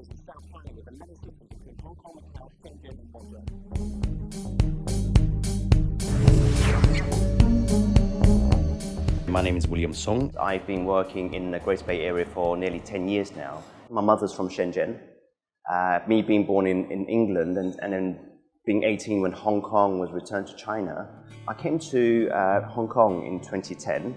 borders in South China with 11 cities between Hong Kong, Macau, Shenzhen, and Guangzhou. My name is Sung. I've been working in the Greater Bay Area for nearly 10 years now. My mother's from Shenzhen. Me being born in England and then being 18 when Hong Kong was returned to China, I came to Hong Kong in 2010.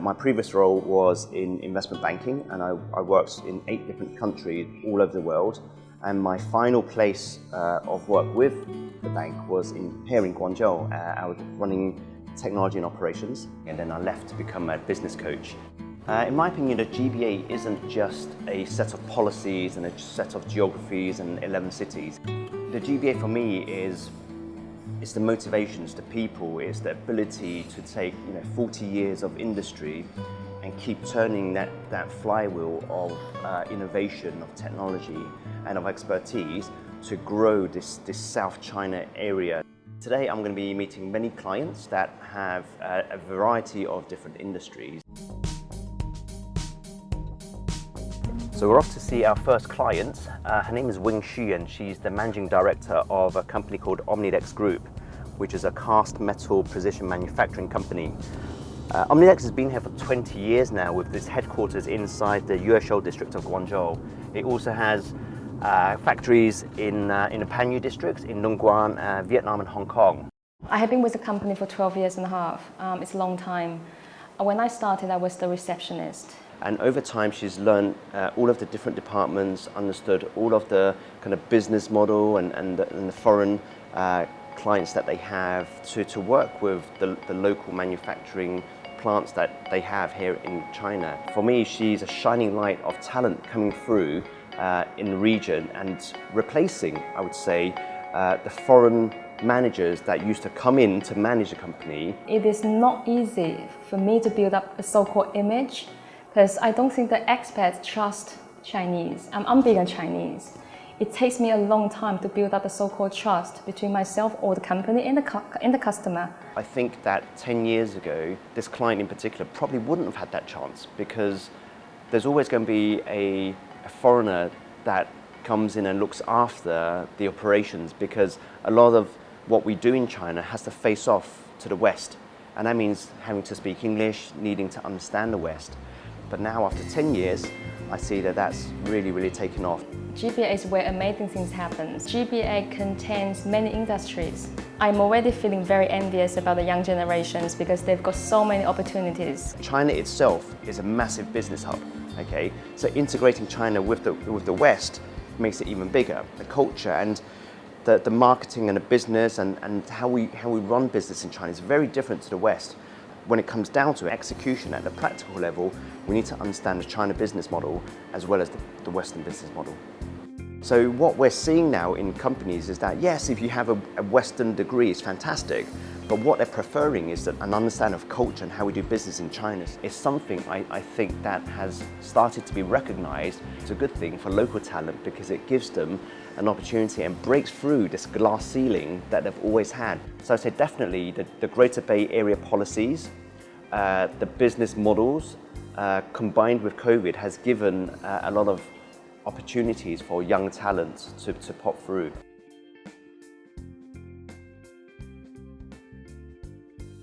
My previous role was in investment banking, and I worked in 8 different countries all over the world. And my final place of work with the bank was here in Guangzhou. I was running technology and operations, and then I left to become a business coach. In my opinion, the GBA isn't just a set of policies and a set of geographies and 11 cities. The GBA for me is the motivations, the people, it's the ability to take 40 years of industry and keep turning that flywheel of innovation, of technology and of expertise to grow this South China area. Today I'm going to be meeting many clients that have a variety of different industries. So we're off to see our first client. Her name is Wing Xu, and she's the managing director of a company called Omnidex Group, which is a cast metal precision manufacturing company. Omnidex has been here for 20 years now with its headquarters inside the Yueshou district of Guangzhou. It also has factories in the Panyu districts, in Nong Guan, Vietnam and Hong Kong. I have been with the company for 12 years and a half. It's a long time. When I started, I was the receptionist. And over time, she's learned all of the different departments, understood all of the kind of business model and the foreign clients that they have to work with the local manufacturing plants that they have here in China. For me, she's a shining light of talent coming through in the region and replacing, I would say, the foreign managers that used to come in to manage the company. It is not easy for me to build up a so-called image because I don't think the expats trust Chinese. I'm big on Chinese. It takes me a long time to build up a so-called trust between myself or the company and the customer. I think that 10 years ago, this client in particular probably wouldn't have had that chance because there's always going to be a foreigner that comes in and looks after the operations, because a lot of what we do in China has to face off to the West, and that means having to speak English, needing to understand the West. But now after 10 years, I see that that's really taken off. GBA is where amazing things happen. GBA contains many industries. I'm already feeling very envious about the young generations because they've got so many opportunities. China itself is a massive business hub, okay? So integrating China with the West makes it even bigger. The culture and the marketing and the business and how we run business in China is very different to the West. When it comes down to execution at the practical level, we need to understand the China business model as well as the Western business model. So what we're seeing now in companies is that, yes, if you have a Western degree, it's fantastic, but what they're preferring is an understanding of culture and how we do business in China. It's something I think that has started to be recognized. It's a good thing for local talent because it gives them an opportunity and breaks through this glass ceiling that they've always had. So I'd say definitely the Greater Bay Area policies, the business models, combined with COVID has given a lot of opportunities for young talent to pop through.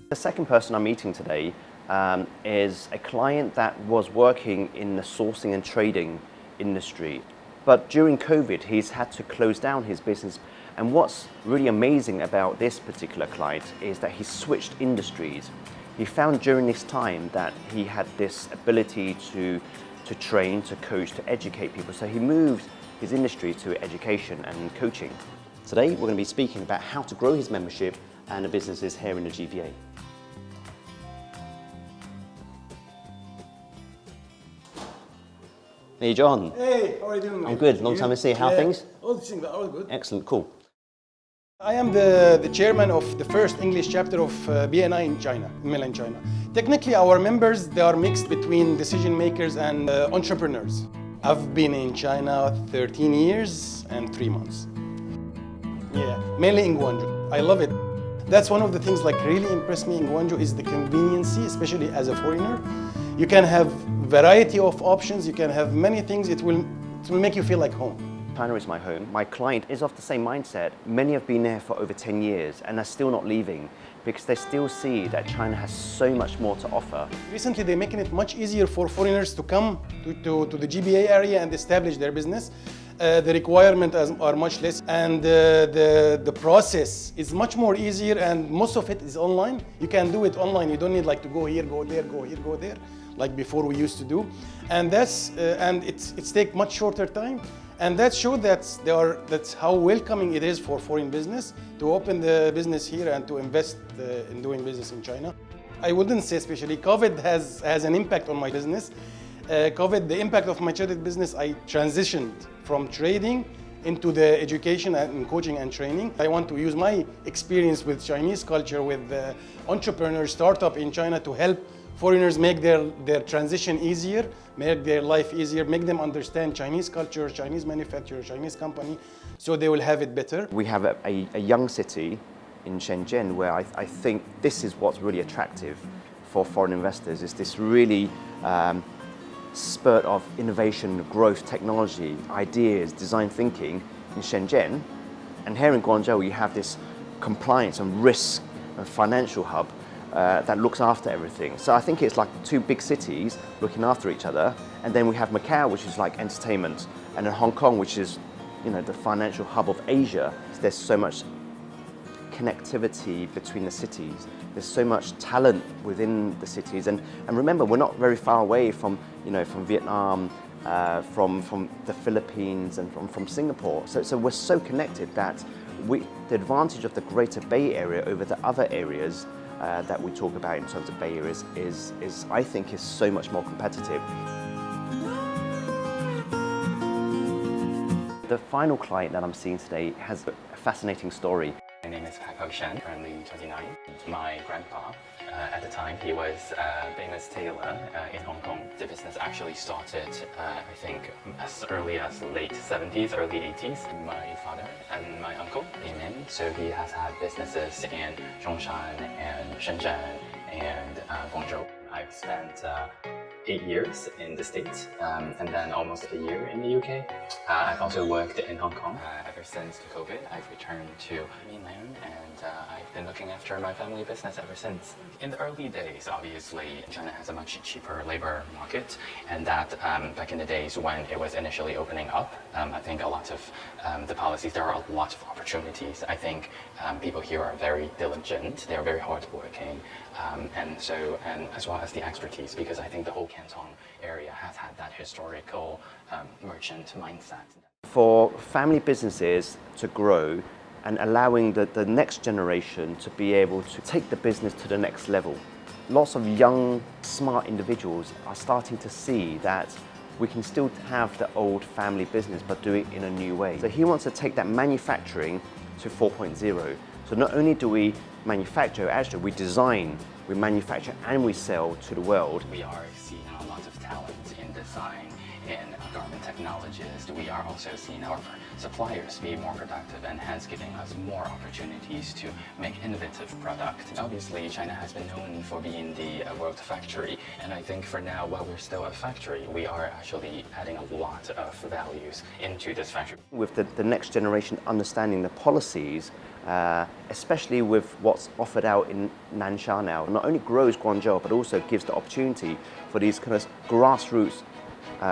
The second person I'm meeting today is a client that was working in the sourcing and trading industry. But during COVID, he's had to close down his business. And what's really amazing about this particular client is that he switched industries. He found during this time that he had this ability to train, to coach, to educate people. So he moved his industry to education and coaching. Today, we're going to be speaking about how to grow his membership and the businesses here in the GBA. Hey John. Hey, how are you doing, man? I'm good, long time no see. How are things? All good. Excellent, cool. I am the chairman of the first English chapter of BNI in China, in mainland China. Technically, our members, they are mixed between decision makers and entrepreneurs. I've been in China 13 years and 3 months. Yeah, mainly in Guangzhou. I love it. That's one of the things like really impressed me in Guangzhou is the convenience, especially as a foreigner. You can have variety of options, you can have many things. It will it will make you feel like home. China is my home. My client is of the same mindset. Many have been there for over 10 years and are still not leaving because they still see that China has so much more to offer. Recently, they're making it much easier for foreigners to come to the GBA area and establish their business. The requirements are much less, and the process is much more easier, and most of it is online. You can do it online. You don't need like to go here, go there, go here, go there, like before we used to do. And it's take much shorter time. And that shows that's how welcoming it is for foreign business to open the business here and to invest in doing business in China. I wouldn't say especially COVID has an impact on my business. The impact of my chartered business, I transitioned from trading into the education and coaching and training. I want to use my experience with Chinese culture, with entrepreneurs, startup in China to help foreigners make their transition easier, make their life easier, make them understand Chinese culture, Chinese manufacturer, Chinese company, so they will have it better. We have a young city in Shenzhen where I think this is what's really attractive for foreign investors, is this really spurt of innovation, growth, technology, ideas, design thinking in Shenzhen. And here in Guangzhou, you have this compliance and risk and financial hub that looks after everything. So I think it's like two big cities looking after each other. And then we have Macau, which is like entertainment, and then Hong Kong, which is, you know, the financial hub of Asia. There's so much connectivity between the cities. There's so much talent within the cities. And remember, we're not very far away from, you know, from Vietnam, from the Philippines, and from Singapore. So we're so connected that the advantage of the Greater Bay Area over the other areas that we talk about in terms of Bay Areas is I think is so much more competitive. The final client that I'm seeing today has a fascinating story. My name is Paco Shen, currently 29. My grandpa, at the time, he was a famous tailor in Hong Kong. The business actually started, I think, as early as late 70s, early 80s. My father and my uncle came in, so he has had businesses in Zhongshan and Shenzhen and Guangzhou. I've spent 8 years in the States and then almost a year in the UK. I've also worked in Hong Kong. Ever since the COVID, I've returned to mainland and I've been looking after my family business ever since. In the early days, obviously, China has a much cheaper labor market, and that back in the days when it was initially opening up, I think a lot of the policies, there are a lot of opportunities. I think people here are very diligent, they're very hardworking, and as well as the expertise, because I think the whole Canton area has had that historical merchant mindset. For family businesses to grow and allowing the next generation to be able to take the business to the next level, lots of young, smart individuals are starting to see that we can still have the old family business but do it in a new way. So he wants to take that manufacturing to 4.0. So not only do we manufacture, actually we design, we manufacture and we sell to the world. We are seeing a lot of talent in design, in garment technologists. We are also seeing our suppliers be more productive and hence giving us more opportunities to make innovative products. Obviously, China has been known for being the world factory, and I think for now, while we're still a factory, we are actually adding a lot of values into this factory. With the next generation understanding the policies, especially with what's offered out in Nansha now, not only grows Guangzhou, but also gives the opportunity for these kind of grassroots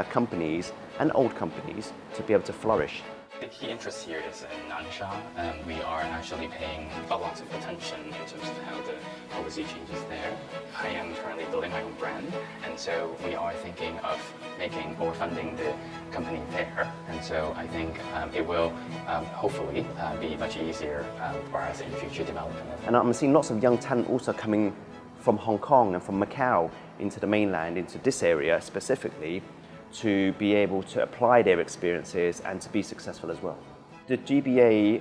companies and old companies to be able to flourish. The key interest here is in Nansha. We are actually paying a lot of attention in terms of how the policy changes there. I am currently building my own brand, and so we are thinking of making or funding the company there. And so I think it will hopefully be much easier for us in future development. And I'm seeing lots of young talent also coming from Hong Kong and from Macau into the mainland, into this area specifically, to be able to apply their experiences and to be successful as well. The GBA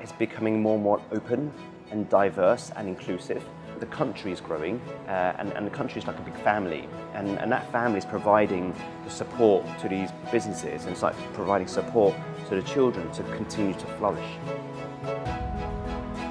is becoming more and more open and diverse and inclusive. The country is growing and the country is like a big family, and that family is providing the support to these businesses, and it's like providing support to the children to continue to flourish.